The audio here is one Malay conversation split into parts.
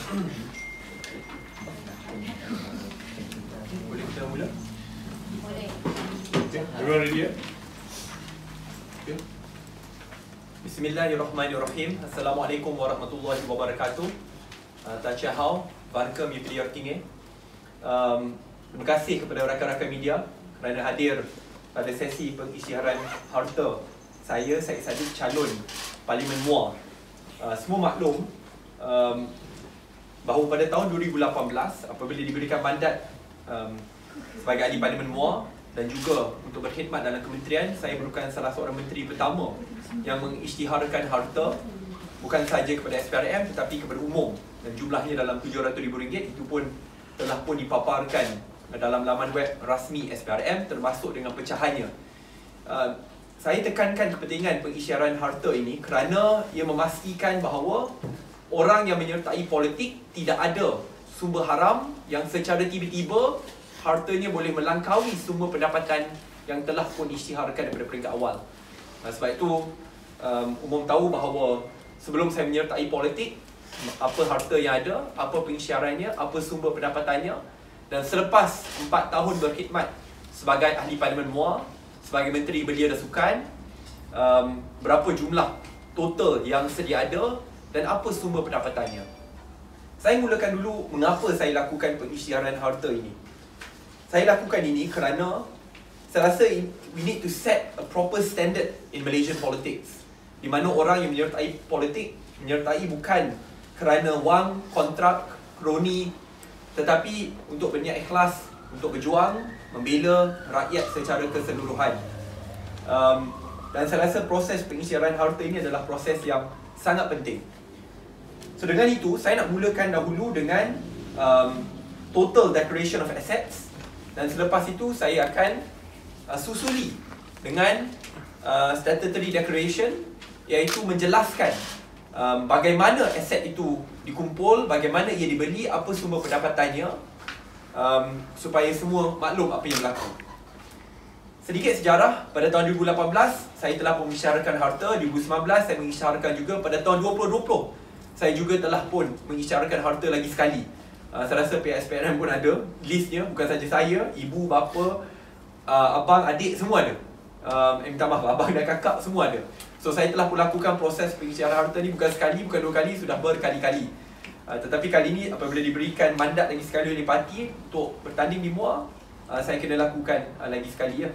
Boleh kita mula? Boleh. Okay, everyone ready ya? Okay. Bismillahirrahmanirrahim. Assalamualaikum warahmatullahi wabarakatuh. Tachahau, welcome you to your king. Terima kasih kepada rakan-rakan media kerana hadir pada sesi pengisytiharan harta saya, Syed Saddiq, calon Parlimen Muar. Semua maklum bahawa pada tahun 2018 apabila diberikan mandat sebagai ahli Parlimen Muar dan juga untuk berkhidmat dalam kementerian, saya merupakan salah seorang menteri pertama yang mengisytiharkan harta bukan sahaja kepada SPRM tetapi kepada umum, dan jumlahnya dalam RM700,000. Itu pun telah pun dipaparkan dalam laman web rasmi SPRM termasuk dengan pecahannya. Saya tekankan kepentingan pengisytiharan harta ini kerana ia memastikan bahawa orang yang menyertai politik tidak ada sumber haram yang secara tiba-tiba hartanya boleh melangkaui sumber pendapatan yang telah pun isytiharkan daripada peringkat awal. Sebab itu umum tahu bahawa sebelum saya menyertai politik, apa harta yang ada, apa pengisytiharannya, apa sumber pendapatannya, dan selepas 4 tahun berkhidmat sebagai ahli Parlimen Muar, sebagai Menteri Belia dan Sukan, berapa jumlah total yang sedia ada dan apa sumber pendapatannya. Saya mulakan dulu mengapa saya lakukan pengisytiharan harta ini. Saya lakukan ini kerana saya rasa we need to set a proper standard in Malaysian politics, di mana orang yang menyertai politik menyertai bukan kerana wang, kontrak, kroni, tetapi untuk berniat ikhlas untuk berjuang membela rakyat secara keseluruhan. Dan saya rasa proses pengisytiharan harta ini adalah proses yang sangat penting. So dengan itu, saya nak mulakan dahulu dengan total declaration of assets, dan selepas itu saya akan susuli dengan statutory declaration, iaitu menjelaskan bagaimana aset itu dikumpul, bagaimana ia dibeli, apa sumber pendapatannya, supaya semua maklum apa yang berlaku. Sedikit sejarah, pada tahun 2018 saya telah mengisytiharkan harta, 2019 saya mengisytiharkan juga, pada tahun 2020 saya juga telah pun mengisytiharkan harta lagi sekali. Saya rasa pihak SPRM pun ada listnya, bukan saja saya, ibu, bapa, abang, adik, semua ada. Minta maaf, abang dan kakak semua ada. So saya telah pun lakukan proses pengisytiharan harta ni bukan sekali, bukan 2 kali, sudah berkali-kali. Tetapi kali ini apabila diberikan mandat lagi sekali oleh parti untuk bertanding di Muar, saya kena lakukan lagi sekali ya.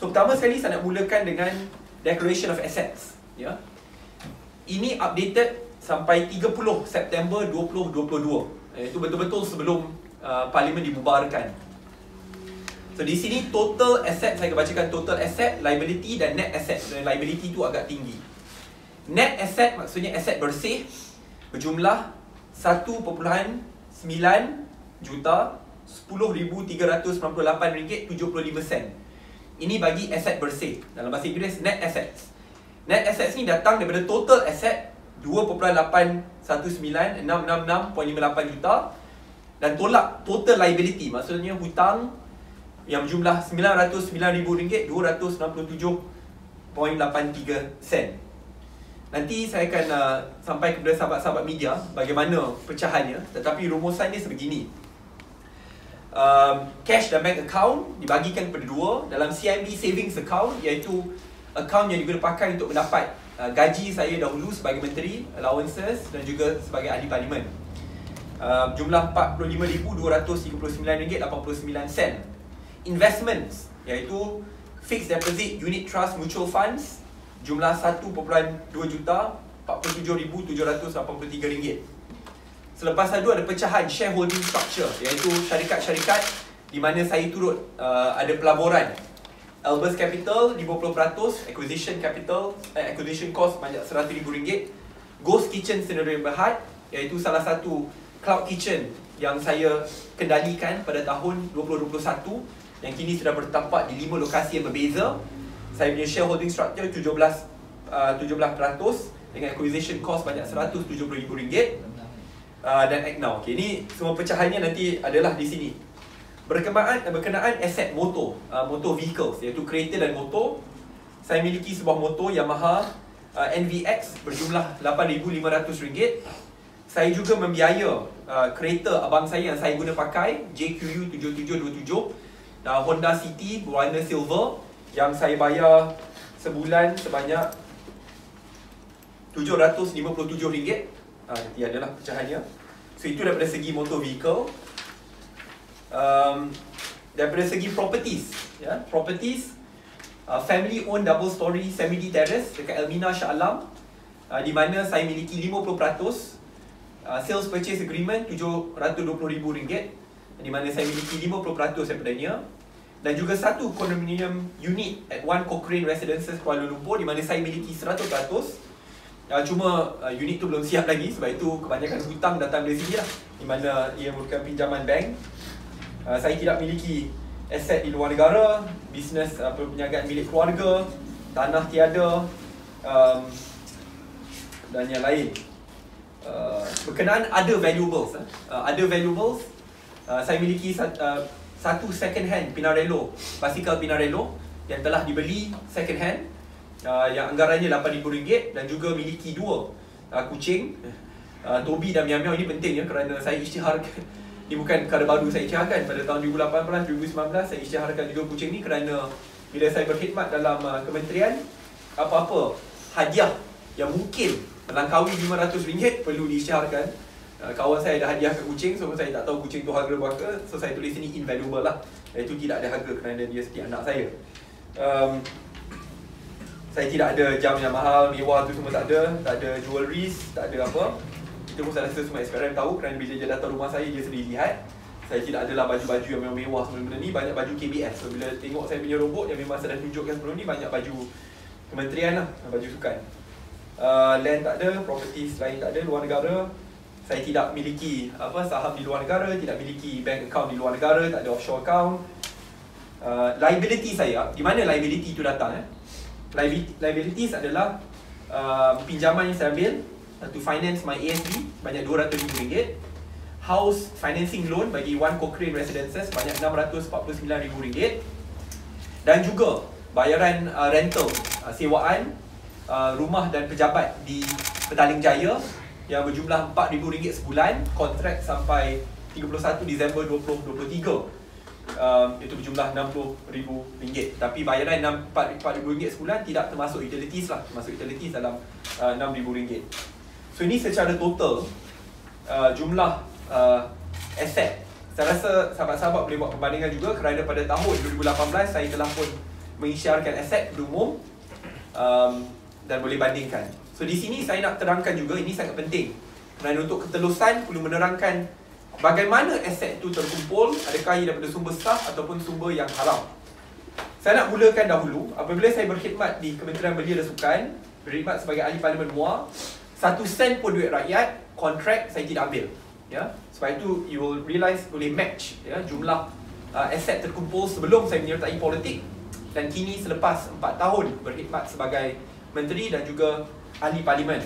So pertama sekali saya nak mulakan dengan Declaration of Assets ya. Ini updated sampai 30 September 2022. Itu betul-betul sebelum Parlimen dibubarkan. So di sini total asset, saya akan bacakan total asset, liability dan net asset. Dan liability tu agak tinggi. Net asset maksudnya aset bersih berjumlah 1.9 juta 10,398 ringgit 75 sen. Ini bagi aset bersih. Dalam bahasa Inggeris net assets. Net assets ni datang daripada total asset 2.819,666.58 juta dan tolak total liability, maksudnya hutang yang berjumlah RM909,267.83 sen. Nanti saya akan sampai kepada sahabat-sahabat media bagaimana pecahannya, tetapi rumusannya sebegini. Cash dan bank account dibagikan kepada dua dalam CIMB savings account, iaitu account yang digunakan untuk mendapat gaji saya dahulu sebagai menteri, allowances dan juga sebagai ahli parlimen. Jumlah RM45,239.89. Investments, iaitu fixed deposit unit trust mutual funds, jumlah 1.2 juta 47,783 ringgit. Selepas itu ada pecahan shareholding structure, iaitu syarikat-syarikat di mana saya turut ada pelaburan. Albus Capital 50%, acquisition cost banyak RM100,000. Ghost Kitchen Sdn Bhd, iaitu salah satu cloud kitchen yang saya kendalikan pada tahun 2021 yang kini sudah bertempat di 5 lokasi yang berbeza. Saya punya shareholding structure 17% dengan acquisition cost banyak RM170,000. Dan act now. Okay, ini semua pecahannya nanti adalah di sini. Berkenaan aset motor, motor vehicles, iaitu kereta dan motor, saya miliki sebuah motor Yamaha NVX berjumlah RM8,500. Saya juga membiaya kereta abang saya yang saya guna pakai, JQU 7727, Honda City berwarna silver, yang saya bayar sebulan sebanyak RM757. Nanti adalah pecahannya. So itu daripada segi motor vehicle. Daripada segi properties, ya, properties, family owned double story semi terrace dekat Elmina Shah Alam, di mana saya miliki 50%. Sales purchase agreement RM720,000, di mana saya miliki 50% daripadanya. Dan juga satu condominium unit at One Cochrane Residences Kuala Lumpur, di mana saya miliki 100%. Cuma unit tu belum siap lagi, sebab itu kebanyakan hutang datang dari sini lah, di mana ia merupakan pinjaman bank. Saya tidak miliki aset di luar negara, bisnes perniagaan milik keluarga, tanah tiada, dan yang lain. Berkenaan other valuables, saya miliki satu second hand Pinarello, basikal Pinarello yang telah dibeli second hand, yang anggarannya RM8,000, dan juga miliki 2 kucing, Toby dan Miao Miao. Ini penting ya, kerana saya isytiharkan, ini bukan perkara baru saya isytiharkan. Pada tahun 2018, 2019 saya isytiharkan juga kucing ni, kerana bila saya berkhidmat dalam kementerian, apa-apa hadiah yang mungkin melangkaui RM500 perlu diisytiharkan. Kawan saya dah hadiahkan kucing, so saya tak tahu kucing tu harga berapa, so saya tulis sini invaluable lah, iaitu tidak ada harga kerana dia seperti anak saya. Saya tidak ada jam yang mahal, mewah tu semua tak ada jewelries, tak ada apa. Itu pun saya rasa semua SPRM tahu, kerana bila dia datang rumah saya, dia sendiri lihat. Saya tidak adalah baju-baju yang memang mewah sebelum benda ni, banyak baju KBS. So bila tengok saya punya robot yang memang saya dah tunjukkan sebelum ni, banyak baju kementerian lah, baju sukan. Land tak ada, properties lain tak ada, luar negara. Saya tidak miliki saham di luar negara, tidak miliki bank account di luar negara, tak ada offshore account. Liability saya, di mana liability itu datang? Liabilities adalah pinjaman yang saya ambil to finance my ASB banyak RM200,000, house financing loan bagi One Cochrane Residences banyak RM649,000, dan juga bayaran rental, sewaan rumah dan pejabat di Petaling Jaya yang berjumlah RM4,000 sebulan, kontrak sampai 31 Disember 2023. Itu berjumlah RM60,000. Tapi bayaran RM4,000 sebulan tidak termasuk utilities lah, termasuk utilities dalam RM6,000. So ini secara total jumlah aset. Saya rasa sahabat-sahabat boleh buat perbandingan juga, kerana pada tahun 2018 saya telah pun mengisytiharkan aset kepada umum, dan boleh bandingkan. So di sini saya nak terangkan juga, ini sangat penting, kerana untuk ketelusan perlu menerangkan bagaimana aset itu terkumpul, adakah ia daripada sumber sah ataupun sumber yang haram. Saya nak mulakan dahulu, apabila saya berkhidmat di Kementerian Belia dan Sukan, berkhidmat sebagai ahli Parlimen MUA, 1 sen pun duit rakyat, kontrak saya tidak ambil. Ya, sebab itu you will realise boleh match ya, jumlah aset terkumpul sebelum saya menyertai politik dan kini selepas 4 tahun berkhidmat sebagai menteri dan juga ahli Parlimen.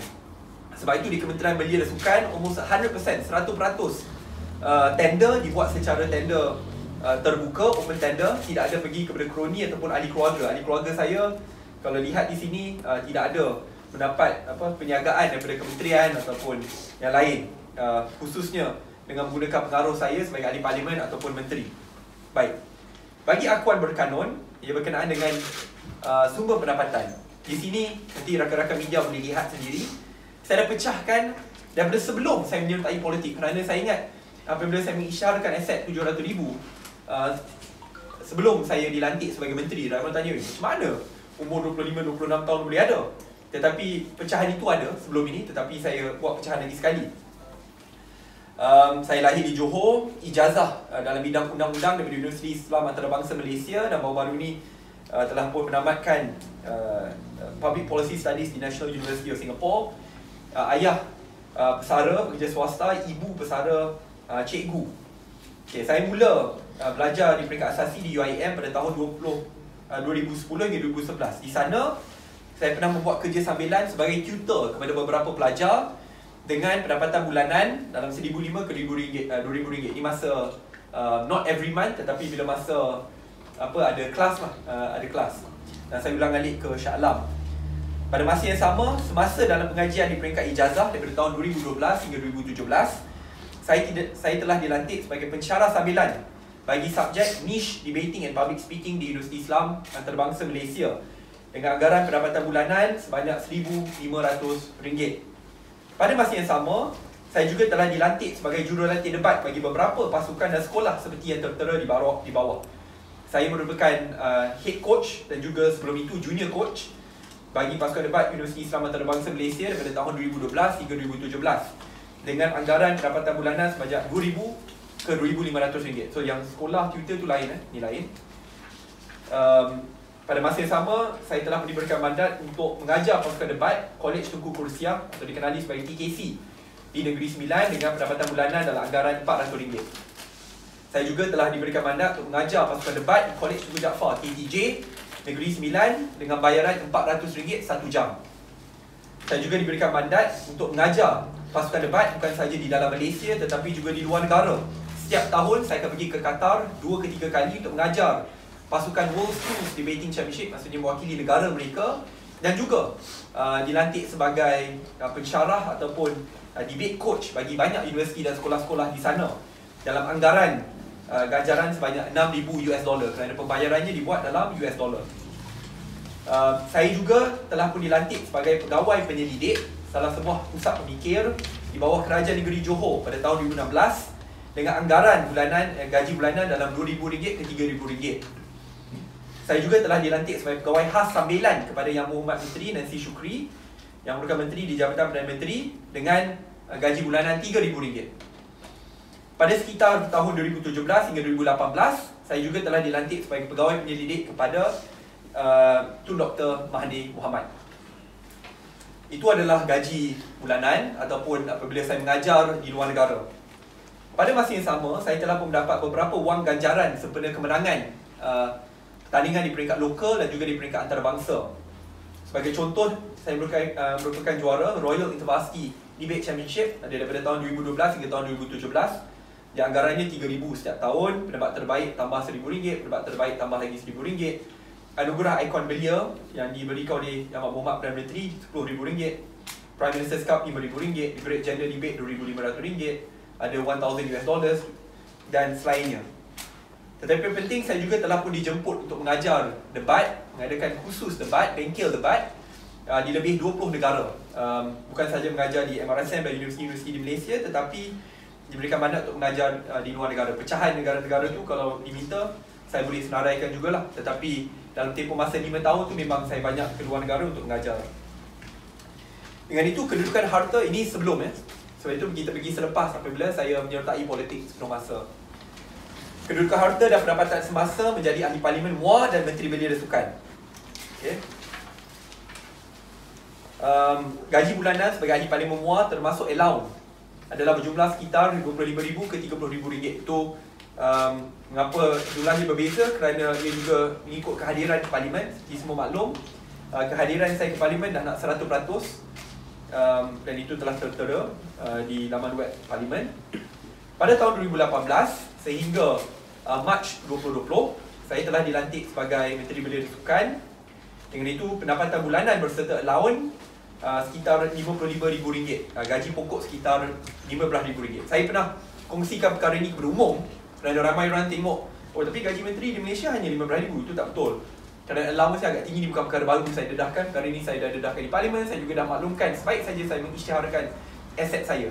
Sebab itu di Kementerian Belia dan Sukan, almost 100%, 100% tender dibuat secara tender terbuka, open tender, tidak ada pergi kepada kroni ataupun ahli keluarga. Ahli keluarga saya, kalau lihat di sini, tidak ada mendapat perniagaan daripada kementerian ataupun yang lain, khususnya dengan menggunakan pengaruh saya sebagai ahli Parlimen ataupun menteri. Baik, bagi akuan berkanun, ia berkenaan dengan sumber pendapatan. Di sini, nanti rakan-rakan media boleh lihat sendiri, saya dah pecahkan daripada sebelum saya menyertai politik, kerana saya ingat apabila saya mengisytiharkan aset RM700,000 sebelum saya dilantik sebagai menteri, ramai tanya, macam mana umur 25-26 tahun boleh ada? Tetapi pecahan itu ada sebelum ini, tetapi saya buat pecahan lagi sekali. Saya lahir di Johor, ijazah dalam bidang undang-undang daripada Universiti Islam Antarabangsa Malaysia, dan baru-baru ini telah pun menamatkan Public Policy Studies di National University of Singapore. Ayah pesara, pekerja swasta, ibu pesara, cikgu. Okay, saya mula belajar di peringkat asasi di UIM pada tahun 2010 hingga 2011. Di sana, saya pernah membuat kerja sambilan sebagai tutor kepada beberapa pelajar dengan pendapatan bulanan dalam RM1,500 ke RM2,000. Ini masa not every month, tetapi bila masa ada kelas lah, ada kelas. Dan saya ulang alik ke Shah Alam. Pada masa yang sama, semasa dalam pengajian di peringkat ijazah daripada tahun 2012 hingga 2017, saya telah dilantik sebagai pensyarah sambilan bagi subjek Niche Debating and Public Speaking di Universiti Islam Antarabangsa Malaysia dengan anggaran pendapatan bulanan sebanyak RM1,500. Pada masa yang sama, saya juga telah dilantik sebagai jurulatih debat bagi beberapa pasukan dan sekolah seperti yang tertera di bawah. Saya merupakan head coach dan juga sebelum itu junior coach bagi pasukan debat Universiti Islam Antarabangsa Malaysia daripada tahun 2012 hingga 2017 dengan anggaran pendapatan bulanan sebanyak RM2,000 ke RM2,500. So yang sekolah tutor tu lain, ni lain. Pada masa yang sama, saya telah diberikan mandat untuk mengajar pasukan debat Kolej Tunku Kursiah atau dikenali sebagai TKC di Negeri Sembilan dengan pendapatan bulanan dalam anggaran RM400. Saya juga telah diberikan mandat untuk mengajar pasukan debat di Kolej Tunku Jaafar KTJ Negeri Sembilan dengan bayaran RM400 satu jam. Saya juga diberikan mandat untuk mengajar pasukan debat bukan sahaja di dalam Malaysia tetapi juga di luar negara. Setiap tahun saya akan pergi ke Qatar 2 ke 3 kali untuk mengajar pasukan World Schools Debating Championship, maksudnya mewakili negara mereka, dan juga dilantik sebagai pensyarah ataupun debate coach bagi banyak universiti dan sekolah-sekolah di sana dalam anggaran ganjaran sebanyak $6,000 kerana pembayarannya dibuat dalam US dollar. Saya juga telah pun dilantik sebagai pegawai penyelidik salah sebuah pusat pemikir di bawah Kerajaan Negeri Johor pada tahun 2016 dengan anggaran bulanan gaji bulanan dalam RM2,000 ke RM3,000. Saya juga telah dilantik sebagai pegawai khas sambilan kepada Yang Berhormat Menteri Nancy Shukri yang merupakan Menteri di Jabatan Perdana Menteri dengan gaji bulanan RM3,000. Pada sekitar tahun 2017 hingga 2018, saya juga telah dilantik sebagai pegawai penyelidik kepada Tun Dr. Mahathir Mohamad. Itu adalah gaji bulanan ataupun apabila saya mengajar di luar negara. Pada masa yang sama, saya telah pun mendapat beberapa wang ganjaran sempena kemenangan pertandingan di peringkat lokal dan juga di peringkat antarabangsa. Sebagai contoh, saya merupakan juara Royal Intervarsity Debate Championship daripada tahun 2012 hingga tahun 2017. Yang anggarannya RM3,000 setiap tahun, pendapat terbaik tambah RM1,000, pendapat terbaik tambah lagi RM1,000. Anugerah Ikon Belia yang diberikan oleh Yang Berhormat Perdana Menteri RM10,000, Prime Minister's Cup RM5,000, Great Gender Debate RM2,500, ada $1,000 dan selainnya. Tetapi yang penting, saya juga telah pun dijemput untuk mengajar debat, mengadakan khusus debat, bengkel debat di lebih 20 negara. Bukan sahaja mengajar di MRSM dan universiti-universiti di Malaysia, tetapi diberikan mandat untuk mengajar di luar negara. Pecahan negara-negara tu kalau diminta, saya boleh senaraikan jugalah. Tetapi dalam tempoh masa 5 tahun tu memang saya banyak ke luar negara untuk mengajar. Dengan itu, kedudukan harta ini sebelum sebab itu kita pergi selepas apabila saya menyertai politik sebelum masa. Kedudukan harta dan pendapatan semasa menjadi Ahli Parlimen MUA dan Menteri Belia dan Sukan. Okay. Gaji bulanan sebagai Ahli Parlimen MUA termasuk allowance adalah berjumlah sekitar RM25,000 ke RM30,000. Itu mengapa jumlahnya berbeza kerana ia juga mengikut kehadiran di Parlimen. Seperti semua maklum, kehadiran saya ke Parlimen dah nak 100%, dan itu telah tertera di laman web Parlimen. Pada tahun 2018 sehingga Mac 2020, saya telah dilantik sebagai Menteri Belia dan Sukan. Dengan itu, pendapatan bulanan berserta allowance sekitar RM55,000, gaji pokok sekitar RM15,000. Saya pernah kongsikan perkara ini kepada umum kerana ramai orang tengok, oh tapi gaji menteri di Malaysia hanya RM15,000. Itu tak betul. Kerana allowance agak tinggi, ini bukan perkara baru saya dedahkan. Perkara ini saya dah dedahkan di Parlimen. Saya juga dah maklumkan sebaik saja saya mengisytiharkan aset saya.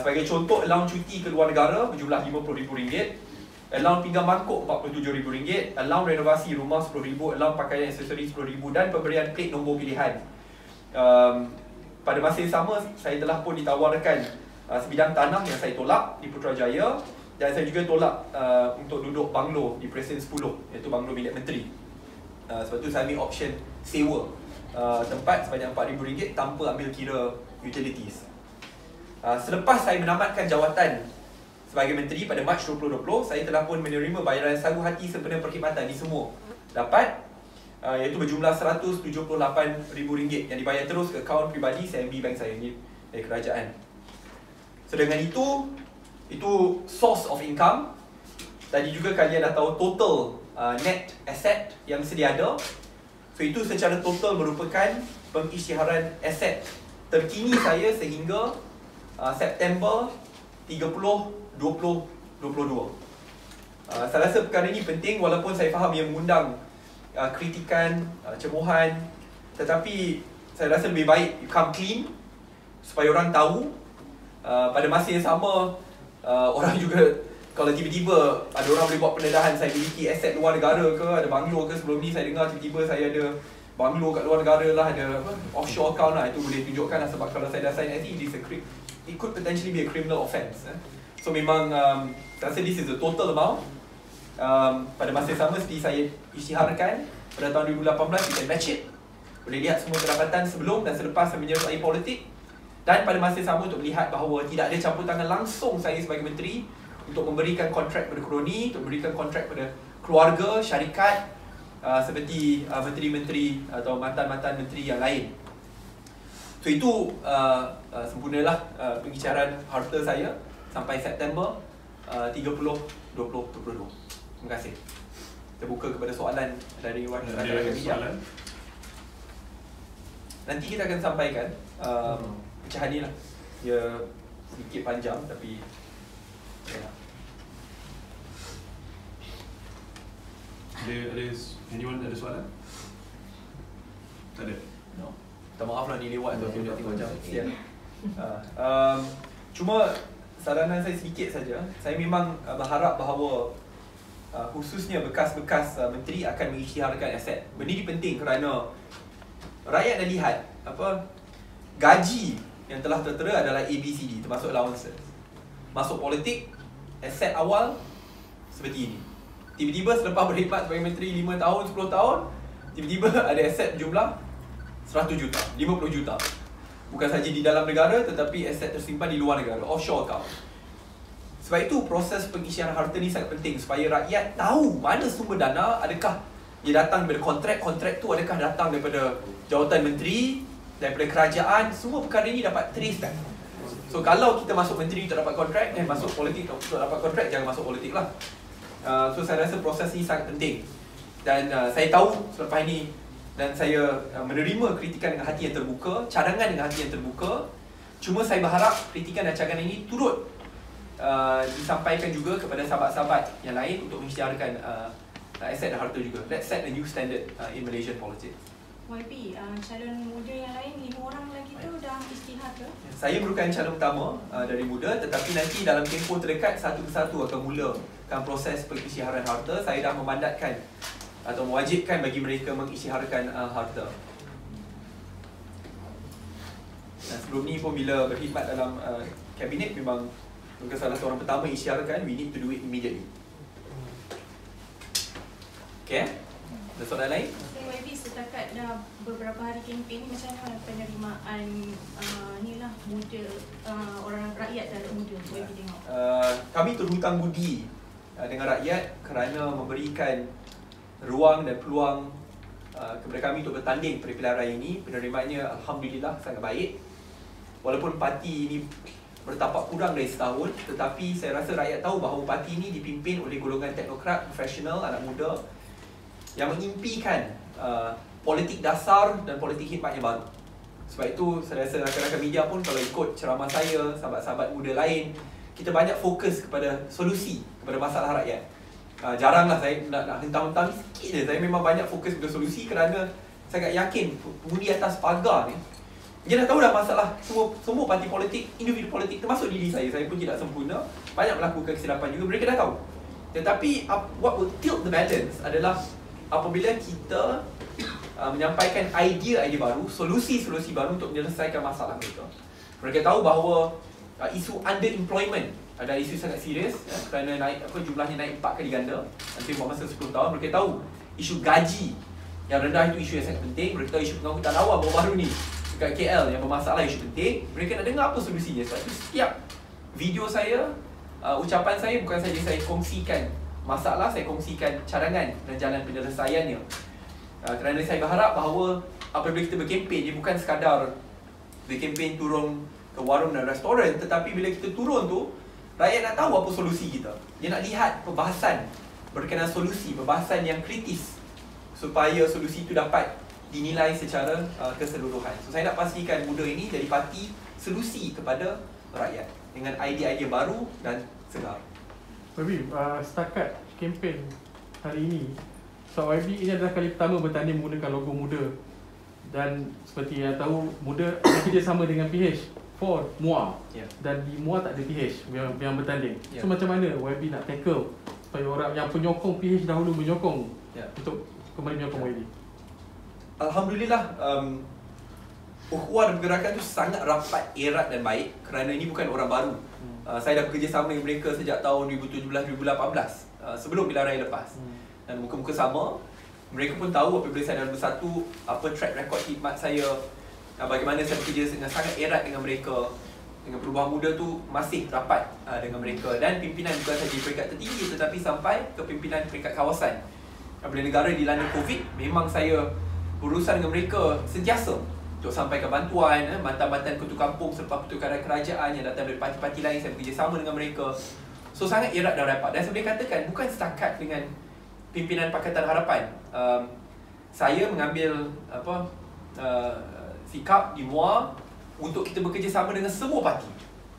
Sebagai contoh, allowance cuti ke luar negara berjumlah RM50,000, allowance pinggang mangkuk RM47,000, allowance renovasi rumah RM10,000, allowance pakaian aksesori RM10,000 dan pemberian plate nombor pilihan. Pada masa yang sama, saya telah pun ditawarkan sebidang tanah yang saya tolak di Putrajaya, dan saya juga tolak untuk duduk banglo di Presiden 10, iaitu banglo milik menteri. Sebab tu saya ambil option sewa tempat sebanyak RM4,000 tanpa ambil kira utilities. Selepas saya menamatkan jawatan sebagai menteri pada Mac 2020, saya telah pun menerima bayaran sagu hati sempena perkhidmatan di semua dapat, iaitu berjumlah RM178,000 yang dibayar terus ke akaun pribadi CIMB Bank saya ni dari kerajaan. So dengan itu source of income. Tadi juga kalian dah tahu total net asset yang sedia ada So itu secara total merupakan pengisytiharan aset terkini saya sehingga September 30, 2022. Saya rasa perkara ini penting walaupun saya faham ia mengundang kritikan, cemohan, tetapi saya rasa lebih baik you come clean supaya orang tahu. Pada masa yang sama orang juga kalau tiba-tiba ada orang boleh buat pendedahan saya miliki aset luar negara ke, ada banglo ke, sebelum ni saya dengar tiba-tiba saya ada banglo kat luar negara lah, ada offshore account lah, itu boleh tunjukkan lah, sebab kalau saya dah sign SE it could potentially be a criminal offence. So memang saya rasa this is the total amount. Pada masa yang sama seperti saya isytiharkan pada tahun 2018, kita match it. Boleh lihat semua pendapatan sebelum dan selepas saya menyertai politik. Dan pada masa yang sama untuk melihat bahawa tidak ada campur tangan langsung saya sebagai menteri untuk memberikan kontrak pada kroni, untuk memberikan kontrak pada keluarga, syarikat, seperti menteri-menteri atau mantan-mantan menteri yang lain. So itu sempurnalah pengisytiharan harta saya sampai September 30, 2022. Terima kasih. Kita buka kepada soalan dari rakan-rakan media. Nanti kita akan sampaikan pecahan ni lah. Dia sedikit panjang tapi anyone ada soalan? Tak ada? No. Minta maaf lah ni lewat tu, tengok macam kesian. Cuma saranan saya sedikit saja. Saya memang berharap bahawa khususnya bekas-bekas menteri akan mengisytiharkan aset. Benda ni penting kerana rakyat dah lihat gaji yang telah tertera adalah ABCD, termasuk allowances. Masuk politik, aset awal seperti ini. Tiba-tiba selepas berkhidmat sebagai menteri 5 tahun, 10 tahun, tiba-tiba ada aset berjumlah 100 juta, 50 juta. Bukan saja di dalam negara tetapi aset tersimpan di luar negara, offshore account. Sebab itu proses pengisytiharan harta ni sangat penting supaya rakyat tahu mana sumber dana, adakah dia datang daripada kontrak tu adakah datang daripada jawatan menteri, daripada kerajaan, semua perkara ni dapat trace kan. So kalau kita masuk menteri untuk dapat kontrak, masuk politik untuk dapat kontrak, jangan masuk politik lah. So saya rasa proses ni sangat penting. Dan saya tahu selepas ini, dan saya menerima kritikan dengan hati yang terbuka, cadangan dengan hati yang terbuka. Cuma saya berharap kritikan dan cadangan ini turut disampaikan juga kepada sahabat-sahabat yang lain untuk mengisytiharkan aset dan harta juga. Let's set a new standard in Malaysian politics. YB, calon muda yang lain 5 orang lagi tu dah isytihar ke? Saya merupakan calon pertama dari muda, tetapi nanti dalam tempoh terdekat satu persatu akan mulakan proses pengisytiharan harta. Saya dah memandatkan atau mewajibkan bagi mereka mengisytiharkan harta. Dan sebelum ni pun bila berkhidmat dalam kabinet memang mungkin salah seorang pertama isytiharkan, we need to do it immediately. Okay? Ada soalan lain? YB, setakat dah beberapa hari kempen ni, macam mana penerimaan ni lah muda, orang rakyat dan muda YB tengok? Kami terhutang budi dengan rakyat kerana memberikan ruang dan peluang kepada kami untuk bertanding pada pilihan raya ini. Penerimaannya alhamdulillah sangat baik. Walaupun parti ini bertapak kurang dari setahun, tetapi saya rasa rakyat tahu bahawa parti ini dipimpin oleh golongan teknokrat, profesional, anak muda yang mengimpikan politik dasar dan politik khidmat yang baru. Sebab itu saya rasa rakan-rakan media pun kalau ikut ceramah saya, sahabat-sahabat muda lain, kita banyak fokus kepada solusi kepada masalah rakyat. Jaranglah saya nak hentam-hentam sikit je. Saya memang banyak fokus kepada solusi kerana saya yakin pengundi atas pagar ni dia dah tahu dah masalah semua parti politik, individu politik, termasuk diri saya pun tidak sempurna, banyak melakukan kesilapan juga, mereka dah tahu. Tetapi what will tilt the balance adalah apabila kita menyampaikan idea baru, solusi-solusi baru untuk menyelesaikan masalah mereka. Mereka tahu bahawa isu underemployment adalah isu sangat serius kerana jumlahnya naik 4 kali ganda nanti buat masa 10 tahun. Mereka tahu isu gaji yang rendah itu isu yang sangat penting. Mereka tahu isu pengangkutan awam baru-baru ni dekat KL yang bermasalah, isu penting. Mereka nak dengar apa solusinya. Sebab itu setiap video saya, ucapan saya bukan saja saya kongsikan masalah, saya kongsikan cadangan dan jalan penyelesaiannya. Kerana saya berharap bahawa apabila kita berkempen, dia bukan sekadar berkempen turun ke warung dan restoran, tetapi bila kita turun tu, rakyat nak tahu apa solusi kita. Dia nak lihat perbahasan berkenaan solusi, perbahasan yang kritis supaya solusi itu dapat dinilai secara keseluruhan. So saya nak pastikan muda ini jadi parti solusi kepada rakyat dengan idea-idea baru dan segar. YB, setakat kempen hari ini, so YB ini adalah kali pertama bertanding menggunakan logo muda. Dan seperti yang tahu, muda kerjasama dengan PH for MUA. Dan di MUA tak ada PH yang bertanding. So macam mana YB nak tackle supaya orang yang penyokong PH dahulu menyokong untuk kembali menyokong YB? Alhamdulillah, ukhuwah dan pergerakan tu sangat rapat, erat dan baik kerana ini bukan orang baru. Saya dah bekerjasama dengan mereka sejak tahun 2017-2018, sebelum pilihan raya lepas. Dan muka-muka sama. Mereka pun tahu apabila saya dah bersatu, apa track record khidmat saya, bagaimana saya bekerja dengan sangat erat dengan mereka. Dengan Perubahan Muda tu masih rapat dengan mereka. Dan pimpinan bukan saja di peringkat tertinggi tetapi sampai ke pimpinan peringkat kawasan. Apabila negara dilanda COVID, memang saya berurusan dengan mereka sentiasa untuk sampaikan bantuan, mantan-mantan ketua kampung selepas pertukaran kerajaan yang datang dari parti-parti lain, saya bekerjasama dengan mereka. So sangat erat dan rapat. Dan saya boleh katakan bukan setakat dengan pimpinan Pakatan Harapan. Saya mengambil sikap di MUA untuk kita bekerjasama dengan semua parti.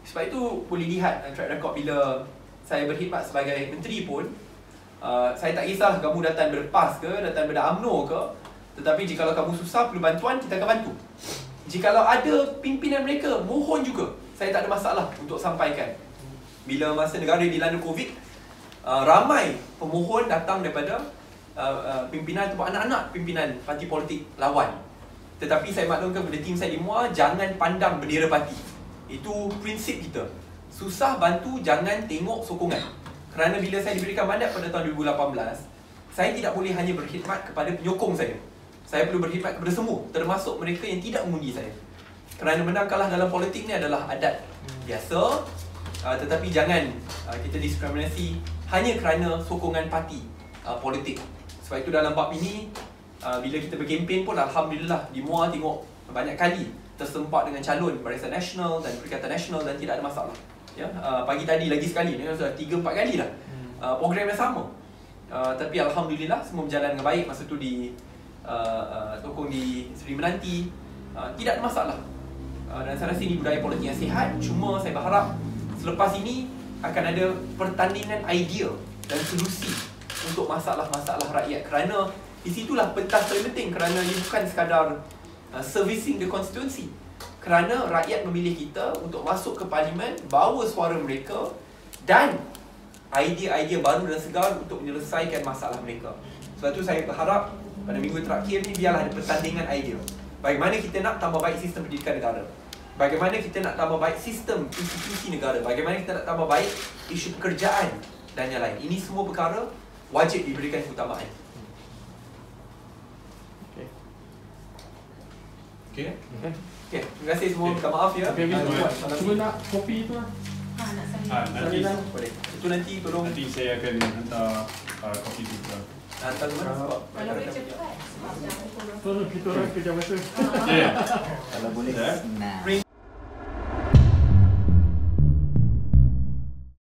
Sebab itu boleh lihat track record bila saya berkhidmat sebagai menteri pun, saya tak kisah kamu datang dari PAS ke, datang dari UMNO ke, tetapi jikalau kamu susah perlu bantuan, kita akan bantu. Jikalau ada pimpinan mereka mohon juga, saya tak ada masalah untuk sampaikan. Bila masa negara dilanda COVID, ramai pemohon datang daripada pimpinan ataupun anak-anak pimpinan parti politik lawan. Tetapi saya maklumkan kepada tim saya di MUA, jangan pandang bendera parti. Itu prinsip kita. Susah bantu, jangan tengok sokongan. Kerana bila saya diberikan mandat pada tahun 2018, saya tidak boleh hanya berkhidmat kepada penyokong saya. Saya perlu berkhidmat kepada semua, termasuk mereka yang tidak mengundi saya. Kerana menang kalah dalam politik ni adalah adat biasa, tetapi jangan kita diskriminasi hanya kerana sokongan parti politik. Sebab itu dalam bab ini, bila kita berkempen pun Alhamdulillah di MUA tengok banyak kali tersempat dengan calon Barisan Nasional dan Perikatan Nasional dan tidak ada masalah. Pagi tadi lagi sekali, ni sudah 3-4 kali dah program yang sama. Tapi Alhamdulillah semua berjalan dengan baik. Masa tu di tokong di Seri Menanti, tidak ada masalah. Dan saya rasa ini budaya politik yang sihat. Cuma saya berharap selepas ini akan ada pertandingan idea dan solusi untuk masalah-masalah rakyat. Kerana di situlah pentas paling penting. Kerana ini bukan sekadar servicing the constituency. Kerana rakyat memilih kita untuk masuk ke parlimen, bawa suara mereka dan idea-idea baru dan segar untuk menyelesaikan masalah mereka. Sebab itu saya berharap pada minggu terakhir ni biarlah ada pertandingan idea. Bagaimana kita nak tambah baik sistem pendidikan negara, bagaimana kita nak tambah baik sistem institusi negara, bagaimana kita nak tambah baik isu pekerjaan dan yang lain. Ini semua perkara wajib diberikan keutamaan. Okay. Terima kasih semua. Minta maaf ya. Cuba nak kopi tu lah. Nanti Boleh. Itu nanti tolong saya akan hantar kopi tu. hantar ke mana sebab Kalau boleh cepat sebab dah pukul 20. Tolong kita orang kerja masa. Ya. Kalau boleh senang.